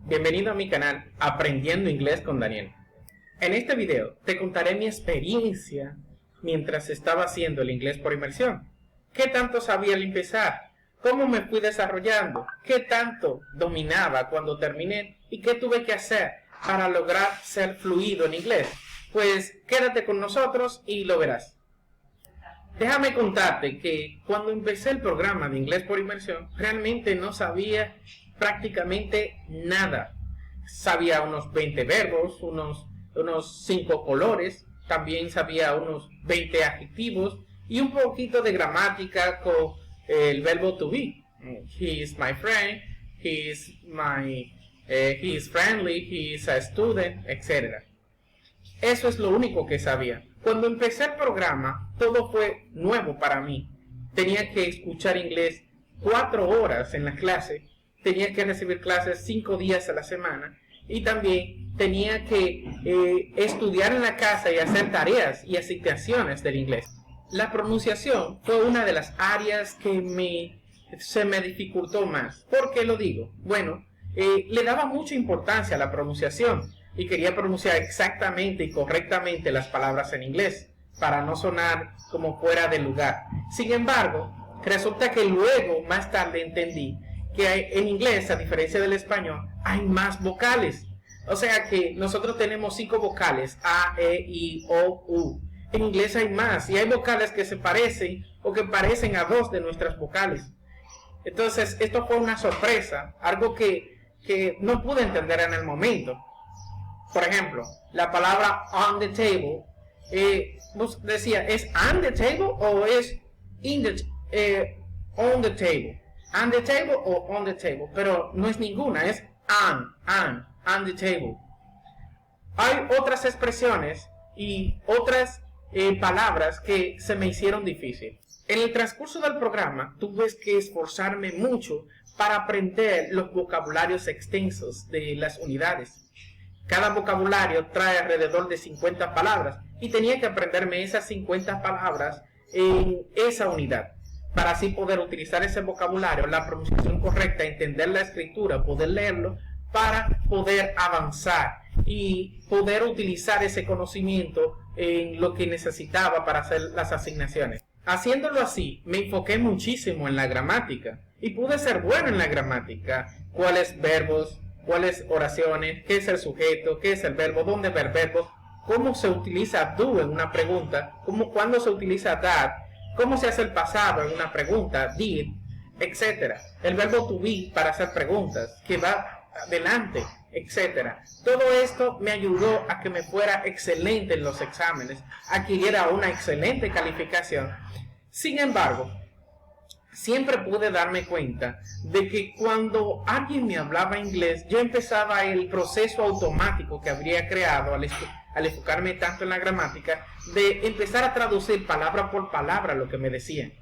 Bienvenido a mi canal Aprendiendo Inglés con Daniel. En este video te contaré mi experiencia mientras estaba haciendo el inglés por inmersión. ¿Qué tanto sabía al empezar? ¿Cómo me fui desarrollando? ¿Qué tanto dominaba cuando terminé? ¿Y qué tuve que hacer para lograr ser fluido en inglés? Pues quédate con nosotros y lo verás. Déjame contarte que cuando empecé el programa de inglés por inmersión, realmente no sabía prácticamente nada. Sabía unos 20 verbos, unos 5 colores, también sabía unos 20 adjetivos y un poquito de gramática con el verbo to be. He is my friend, he is friendly, he is a student, etc. Eso es lo único que sabía. Cuando empecé el programa, todo fue nuevo para mí. Tenía que escuchar inglés 4 horas en la clase, tenía que recibir clases 5 días a la semana y también tenía que estudiar en la casa y hacer tareas y asignaciones del inglés. La pronunciación fue una de las áreas que se me dificultó más. ¿Por qué lo digo? Bueno, le daba mucha importancia a la pronunciación y quería pronunciar exactamente y correctamente las palabras en inglés para no sonar como fuera de lugar. Sin embargo, resulta que luego, más tarde, entendí que en inglés, a diferencia del español, hay más vocales. O sea que nosotros tenemos 5 vocales, A, E, I, O, U. En inglés hay más, y hay vocales que se parecen o que parecen a 2 de nuestras vocales. Entonces, esto fue una sorpresa, algo que no pude entender en el momento. Por ejemplo, la palabra on the table, decía, ¿es on the table o es on the table? On the table o on the table, pero no es ninguna, es on the table. Hay otras expresiones y otras palabras que se me hicieron difícil. En el transcurso del programa tuve que esforzarme mucho para aprender los vocabularios extensos de las unidades. Cada vocabulario trae alrededor de 50 palabras y tenía que aprenderme esas 50 palabras en esa unidad, para así poder utilizar ese vocabulario, la pronunciación correcta, entender la escritura, poder leerlo, para poder avanzar y poder utilizar ese conocimiento en lo que necesitaba para hacer las asignaciones. Haciéndolo así, me enfoqué muchísimo en la gramática y pude ser bueno en la gramática. ¿Cuáles verbos? ¿Cuáles oraciones? ¿Qué es el sujeto? ¿Qué es el verbo? ¿Dónde ver verbos? ¿Cómo se utiliza do en una pregunta? ¿Cuándo se utiliza that? ¿Cómo se hace el pasado en una pregunta? Did, etc. El verbo to be para hacer preguntas, que va adelante, etc. Todo esto me ayudó a que me fuera excelente en los exámenes, adquiriera una excelente calificación. Sin embargo, siempre pude darme cuenta de que cuando alguien me hablaba inglés, yo empezaba el proceso automático que habría creado al enfocarme tanto en la gramática, de empezar a traducir palabra por palabra lo que me decían.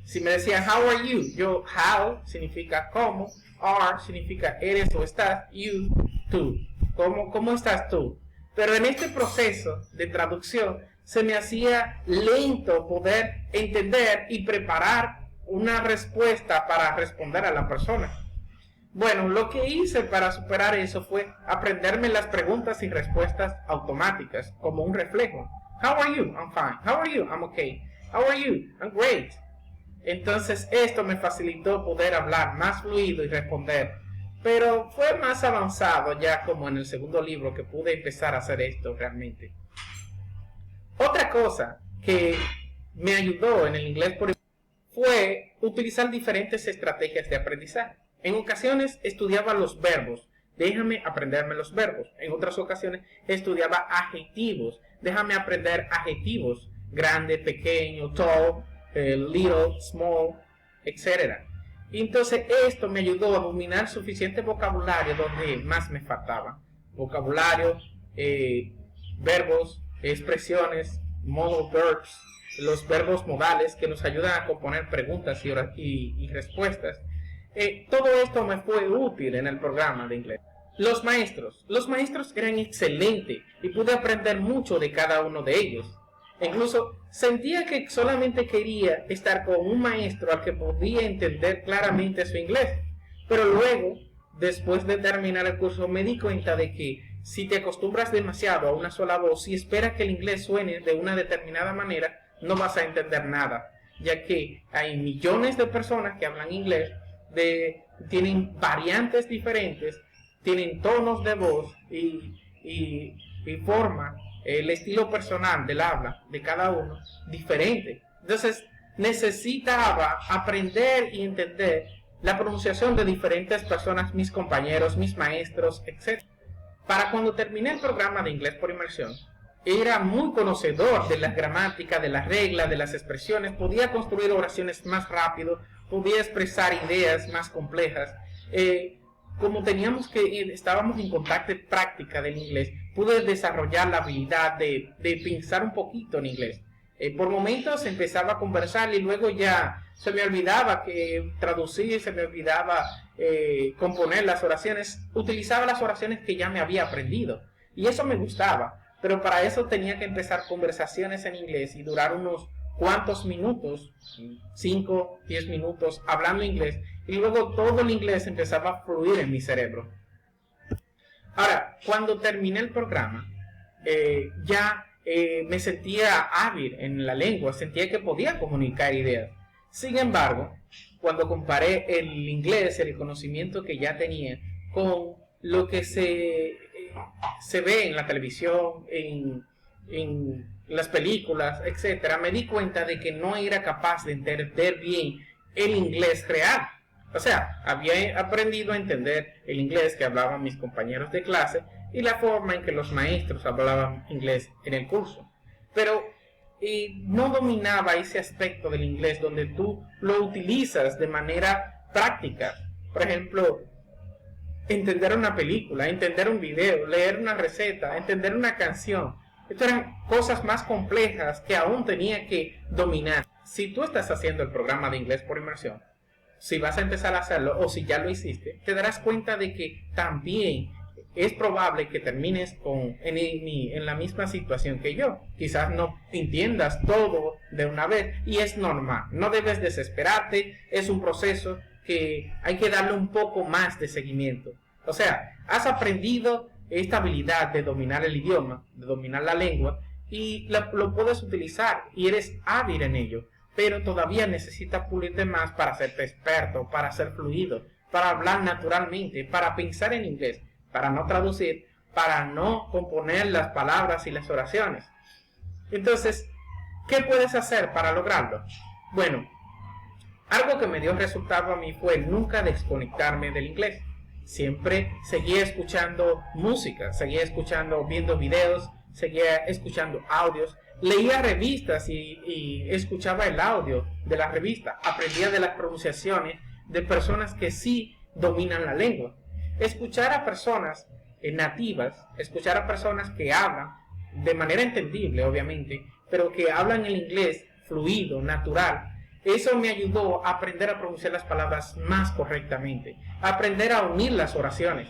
Si me decían, how are you? Yo, how significa cómo, are significa eres o estás, you, tú. ¿Cómo estás tú? Pero en este proceso de traducción se me hacía lento poder entender y preparar una respuesta para responder a la persona. Bueno, lo que hice para superar eso fue aprenderme las preguntas y respuestas automáticas como un reflejo. How are you? I'm fine. How are you? I'm okay. How are you? I'm great. Entonces esto me facilitó poder hablar más fluido y responder. Pero fue más avanzado ya como en el segundo libro que pude empezar a hacer esto realmente. Otra cosa que me ayudó en el inglés fue utilizar diferentes estrategias de aprendizaje. En ocasiones estudiaba los verbos, déjame aprenderme los verbos. En otras ocasiones estudiaba adjetivos, déjame aprender adjetivos, grande, pequeño, tall, little, small, etc. Y entonces esto me ayudó a dominar suficiente vocabulario donde más me faltaba. Vocabulario, verbos, expresiones, modal verbs, los verbos modales que nos ayudan a componer preguntas y respuestas. Todo esto me fue útil en el programa de inglés. Los maestros eran excelentes y pude aprender mucho de cada uno de ellos. Incluso sentía que solamente quería estar con un maestro al que podía entender claramente su inglés. Pero luego después de terminar el curso me di cuenta de que si te acostumbras demasiado a una sola voz y esperas que el inglés suene de una determinada manera, no vas a entender nada, ya que hay millones de personas que hablan inglés, tienen variantes diferentes, tienen tonos de voz y forma, el estilo personal del habla de cada uno diferente. Entonces necesitaba aprender y entender la pronunciación de diferentes personas, mis compañeros, mis maestros, etc. Para cuando terminé el programa de inglés por inmersión, era muy conocedor de las gramáticas, de las reglas, de las expresiones, podía construir oraciones más rápido, podía expresar ideas más complejas. Como estábamos en contacto práctica del inglés, pude desarrollar la habilidad de pensar un poquito en inglés. Por momentos empezaba a conversar y luego ya se me olvidaba que traducir, se me olvidaba componer las oraciones. Utilizaba las oraciones que ya me había aprendido y eso me gustaba, pero para eso tenía que empezar conversaciones en inglés y durar unos cuantos minutos, 5, 10 minutos hablando inglés, y luego todo el inglés empezaba a fluir en mi cerebro. Ahora, cuando terminé el programa, me sentía hábil en la lengua, sentía que podía comunicar ideas. Sin embargo, cuando comparé el inglés, el conocimiento que ya tenía, con lo que se ve en la televisión, en las películas, etcétera, me di cuenta de que no era capaz de entender bien el inglés real. O sea, había aprendido a entender el inglés que hablaban mis compañeros de clase y la forma en que los maestros hablaban inglés en el curso. Pero no dominaba ese aspecto del inglés donde tú lo utilizas de manera práctica. Por ejemplo, entender una película, entender un video, leer una receta, entender una canción. Estas eran cosas más complejas que aún tenía que dominar. Si tú estás haciendo el programa de inglés por inmersión, si vas a empezar a hacerlo o si ya lo hiciste, te darás cuenta de que también es probable que termines en la misma situación que yo. Quizás no entiendas todo de una vez y es normal. No debes desesperarte, es un proceso que hay que darle un poco más de seguimiento. O sea, has aprendido esta habilidad de dominar el idioma, de dominar la lengua y lo puedes utilizar y eres hábil en ello. Pero todavía necesitas pulirte más para hacerte experto, para ser fluido, para hablar naturalmente, para pensar en inglés, para no traducir, para no componer las palabras y las oraciones. Entonces, ¿qué puedes hacer para lograrlo? Bueno, algo que me dio resultado a mí fue nunca desconectarme del inglés. Siempre seguía escuchando música, seguía viendo videos, seguía escuchando audios. Leía revistas y escuchaba el audio de la revista. Aprendía de las pronunciaciones de personas que sí dominan la lengua. Escuchar a personas nativas, escuchar a personas que hablan de manera entendible, obviamente, pero que hablan el inglés fluido, natural. Eso me ayudó a aprender a pronunciar las palabras más correctamente, a aprender a unir las oraciones.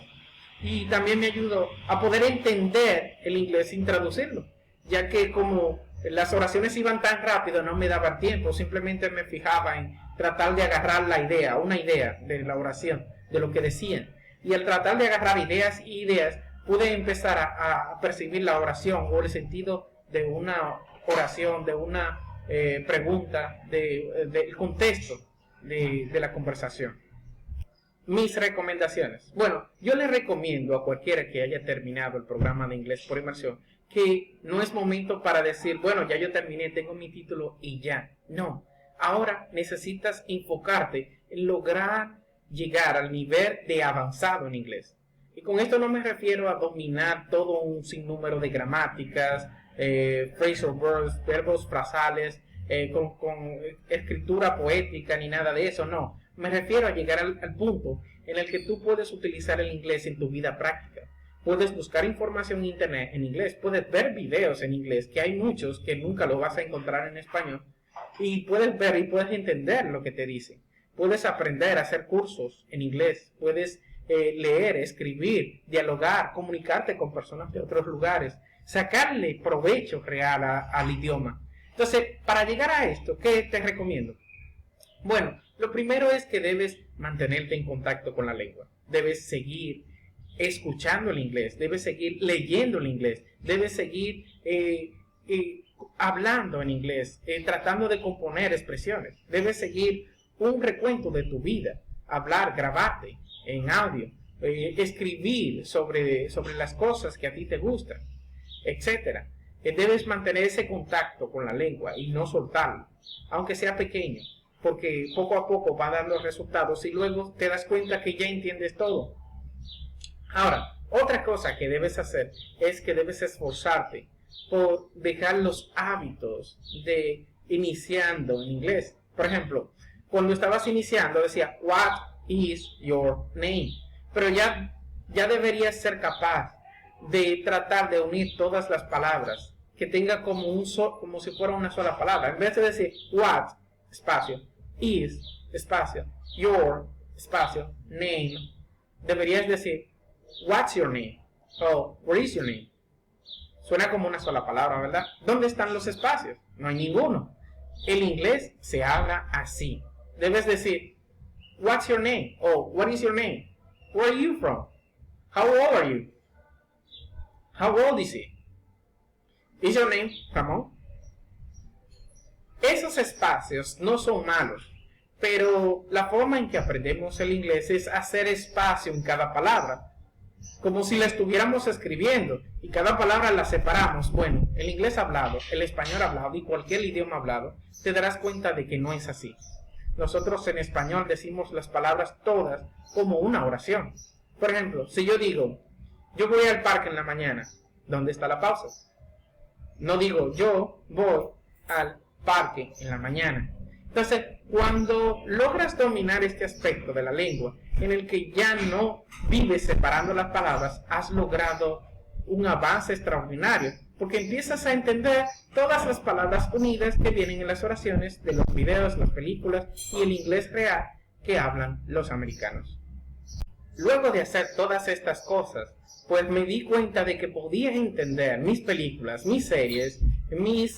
Y también me ayudó a poder entender el inglés sin traducirlo, ya que como las oraciones iban tan rápido no me daban tiempo, simplemente me fijaba en tratar de agarrar una idea de la oración, de lo que decían. Y al tratar de agarrar ideas, pude empezar a percibir la oración o el sentido de una oración, de una pregunta, del contexto de la conversación. Mis recomendaciones. Bueno, yo le recomiendo a cualquiera que haya terminado el programa de inglés por inmersión que no es momento para decir, bueno, ya yo terminé, tengo mi título y ya. No, ahora necesitas enfocarte en lograr llegar al nivel de avanzado en inglés. Y con esto no me refiero a dominar todo un sinnúmero de gramáticas, phrasal verbs, verbos frasales, con escritura poética ni nada de eso, no. Me refiero a llegar al punto en el que tú puedes utilizar el inglés en tu vida práctica. Puedes buscar información en internet en inglés, puedes ver videos en inglés, que hay muchos que nunca lo vas a encontrar en español, y puedes ver y puedes entender lo que te dicen. Puedes aprender a hacer cursos en inglés, puedes leer, escribir, dialogar, comunicarte con personas de otros lugares, sacarle provecho real al idioma. Entonces, para llegar a esto, ¿qué te recomiendo? Bueno, lo primero es que debes mantenerte en contacto con la lengua. debes seguir escuchando el inglés, debes seguir leyendo el inglés, debes seguir hablando en inglés, tratando de componer expresiones, debes seguir un recuento de tu vida, hablar, grabarte en audio, escribir sobre las cosas que a ti te gustan, etc. Debes mantener ese contacto con la lengua y no soltarlo, aunque sea pequeño, porque poco a poco va a dar los resultados y luego te das cuenta que ya entiendes todo. Ahora, otra cosa que debes hacer es que debes esforzarte por dejar los hábitos de iniciando en inglés. Por ejemplo, cuando estabas iniciando decía, what is your name? Pero ya deberías ser capaz de tratar de unir todas las palabras, que tenga como si fuera una sola palabra. En vez de decir what, espacio, is, espacio, your, espacio, name, deberías decir what's your name o where is your name. Suena como una sola palabra, ¿verdad? ¿Dónde están los espacios? No hay ninguno. El inglés se habla así. Debes decir what's your name o what is your name? Where are you from? How old are you? How old is he? Is your name Ramón? Esos espacios no son malos, pero la forma en que aprendemos el inglés es hacer espacio en cada palabra, como si la estuviéramos escribiendo y cada palabra la separamos. Bueno, el inglés hablado, el español hablado y cualquier idioma hablado, te darás cuenta de que no es así. Nosotros en español decimos las palabras todas como una oración. Por ejemplo, si yo digo, yo voy al parque en la mañana, ¿dónde está la pausa? No digo, yo voy al parque en la mañana. Entonces, cuando logras dominar este aspecto de la lengua, en el que ya no vives separando las palabras, has logrado un avance extraordinario, porque empiezas a entender todas las palabras unidas que vienen en las oraciones de los videos, las películas y el inglés real que hablan los americanos. Luego de hacer todas estas cosas, pues me di cuenta de que podía entender mis películas, mis series, mis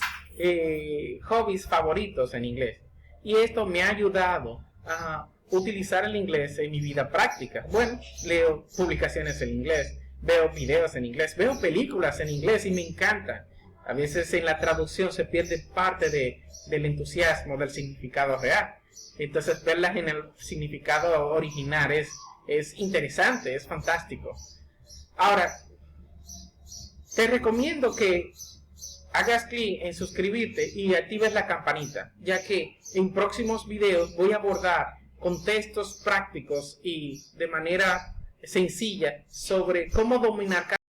hobbies favoritos en inglés. Y esto me ha ayudado a utilizar el inglés en mi vida práctica. Bueno, leo publicaciones en inglés, veo videos en inglés, veo películas en inglés y me encantan. A veces en la traducción se pierde parte del entusiasmo, del significado real. Entonces verlas en el significado original es interesante, es fantástico. Ahora, te recomiendo que hagas clic en suscribirte y actives la campanita, ya que en próximos videos voy a abordar contextos prácticos y de manera sencilla sobre cómo dominar